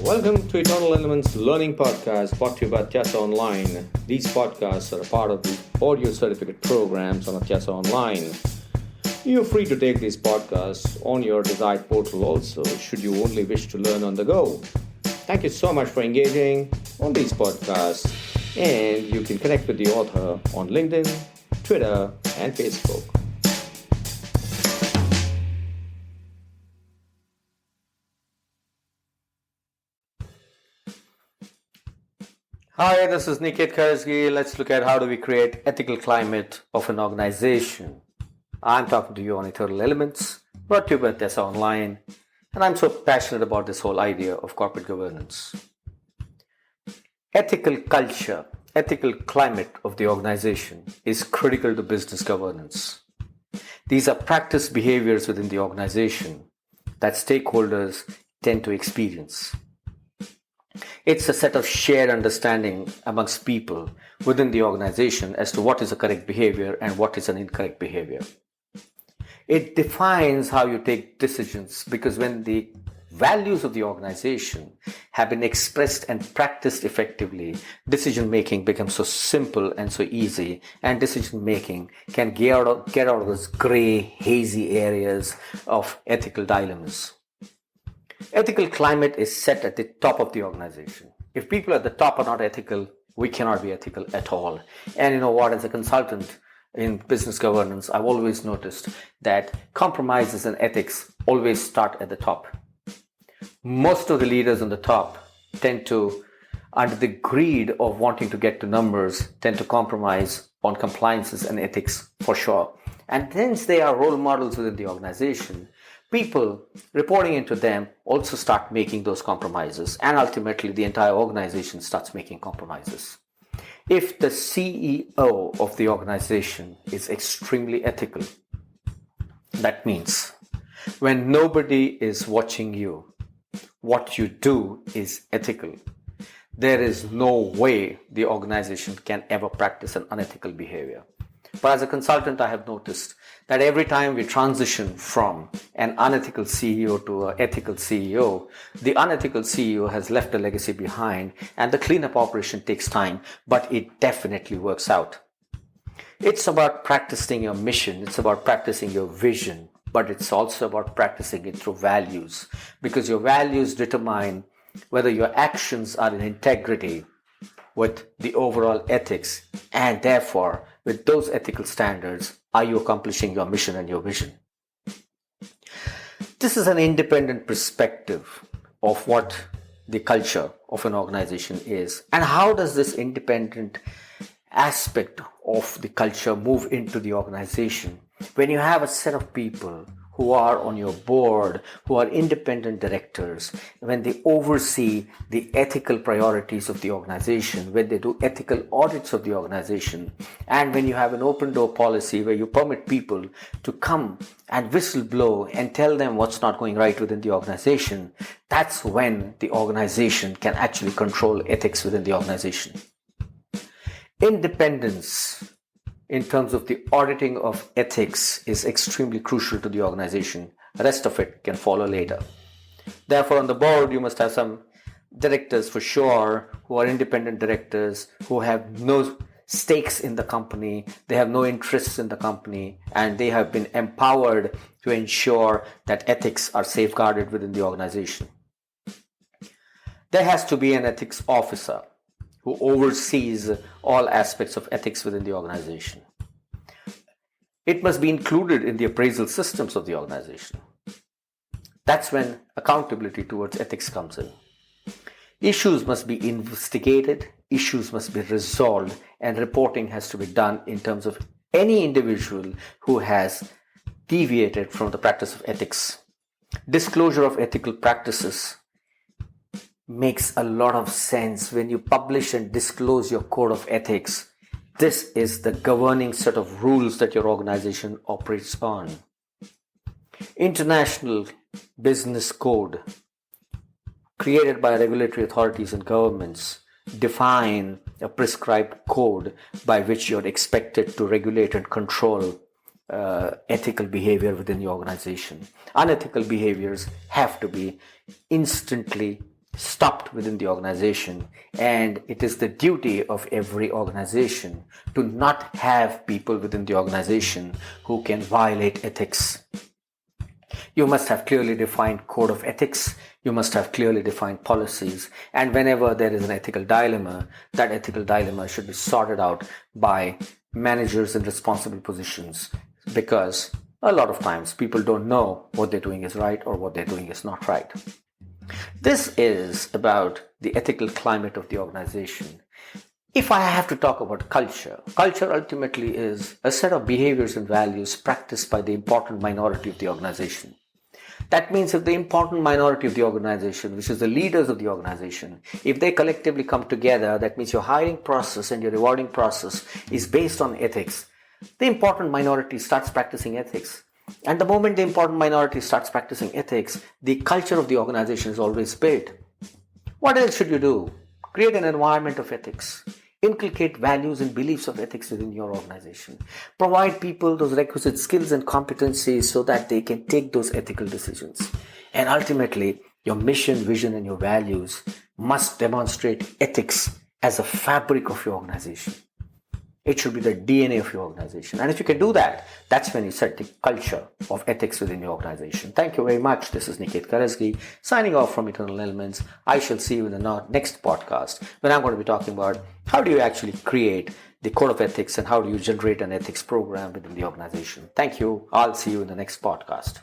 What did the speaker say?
Welcome to Eternal Elements Learning Podcast, brought to you by Chess Online. These podcasts are a part of the audio certificate programs on Chess Online. You're free to take these podcasts on your desired portal also, should you only wish to learn on the go. Thank you so much for engaging on these podcasts, and you can connect with the author on LinkedIn, Twitter, and Facebook. Hi, this is Niket Karajagi. Let's look at how do we create ethical climate of an organization. I'm talking to you on Eternal Elements, brought to you by Chess Online, and I'm so passionate about this whole idea of corporate governance. Ethical culture, ethical climate of the organization is critical to business governance. These are practice behaviors within the organization that stakeholders tend to experience. It's a set of shared understanding amongst people within the organization as to what is a correct behavior and what is an incorrect behavior. It defines how you take decisions, because when the values of the organization have been expressed and practiced effectively, decision making becomes so simple and so easy, and decision making can get out of those gray, hazy areas of ethical dilemmas. Ethical climate is set at the top of the organization. If people at the top are not ethical, we cannot be ethical at all. And you know what, as a consultant in business governance, I've always noticed that compromises and ethics always start at the top. Most of the leaders on the top tend to, under the greed of wanting to get to numbers, tend to compromise on compliances and ethics for sure. And hence they are role models within the organization. People reporting into them also start making those compromises, and ultimately the entire organization starts making compromises. If the CEO of the organization is extremely ethical, that means when nobody is watching you, what you do is ethical. There is no way the organization can ever practice an unethical behavior. But as a consultant, I have noticed that every time we transition from an unethical CEO to an ethical CEO, the unethical CEO has left a legacy behind, and the cleanup operation takes time, but it definitely works out. It's about practicing your mission, it's about practicing your vision, but it's also about practicing it through values, because your values determine whether your actions are in integrity with the overall ethics, and therefore with those ethical standards, are you accomplishing your mission and your vision? This is an independent perspective of what the culture of an organization is, and how does this independent aspect of the culture move into the organization. When you have a set of people who are on your board, who are independent directors, when they oversee the ethical priorities of the organization, when they do ethical audits of the organization, and when you have an open door policy where you permit people to come and whistleblow and tell them what's not going right within the organization, that's when the organization can actually control ethics within the organization. Independence in terms of the auditing of ethics is extremely crucial to the organization. The rest of it can follow later. Therefore, on the board, you must have some directors for sure who are independent directors, who have no stakes in the company, they have no interests in the company, and they have been empowered to ensure that ethics are safeguarded within the organization. There has to be an ethics officer who oversees all aspects of ethics within the organization. It must be included in the appraisal systems of the organization. That's when accountability towards ethics comes in. Issues must be investigated, issues must be resolved, and reporting has to be done in terms of any individual who has deviated from the practice of ethics. Disclosure of ethical practices makes a lot of sense. When you publish and disclose your code of ethics, this is the governing set of rules that your organization operates on. International business code created by regulatory authorities and governments define a prescribed code by which you're expected to regulate and control ethical behavior within the organization. Unethical behaviors have to be instantly stopped within the organization, and it is the duty of every organization to not have people within the organization who can violate ethics. You must have clearly defined code of ethics. You must have clearly defined policies. And whenever there is an ethical dilemma, that ethical dilemma should be sorted out by managers in responsible positions, because a lot of times people don't know what they're doing is right or what they're doing is not right. This is about the ethical climate of the organization. If I have to talk about culture, culture ultimately is a set of behaviors and values practiced by the important minority of the organization. That means if the important minority of the organization, which is the leaders of the organization, if they collectively come together, that means your hiring process and your rewarding process is based on ethics. The important minority starts practicing ethics. And the moment the important minority starts practicing ethics, the culture of the organization is always built. What else should you do? Create an environment of ethics. Inculcate values and beliefs of ethics within your organization. Provide people those requisite skills and competencies so that they can take those ethical decisions. And ultimately, your mission, vision, and your values must demonstrate ethics as a fabric of your organization. It should be the DNA of your organization. And if you can do that, that's when you set the culture of ethics within your organization. Thank you very much. This is Niket Karajagi signing off from Eternal Elements. I shall see you in the next podcast when I'm going to be talking about how do you actually create the code of ethics and how do you generate an ethics program within the organization. Thank you. I'll see you in the next podcast.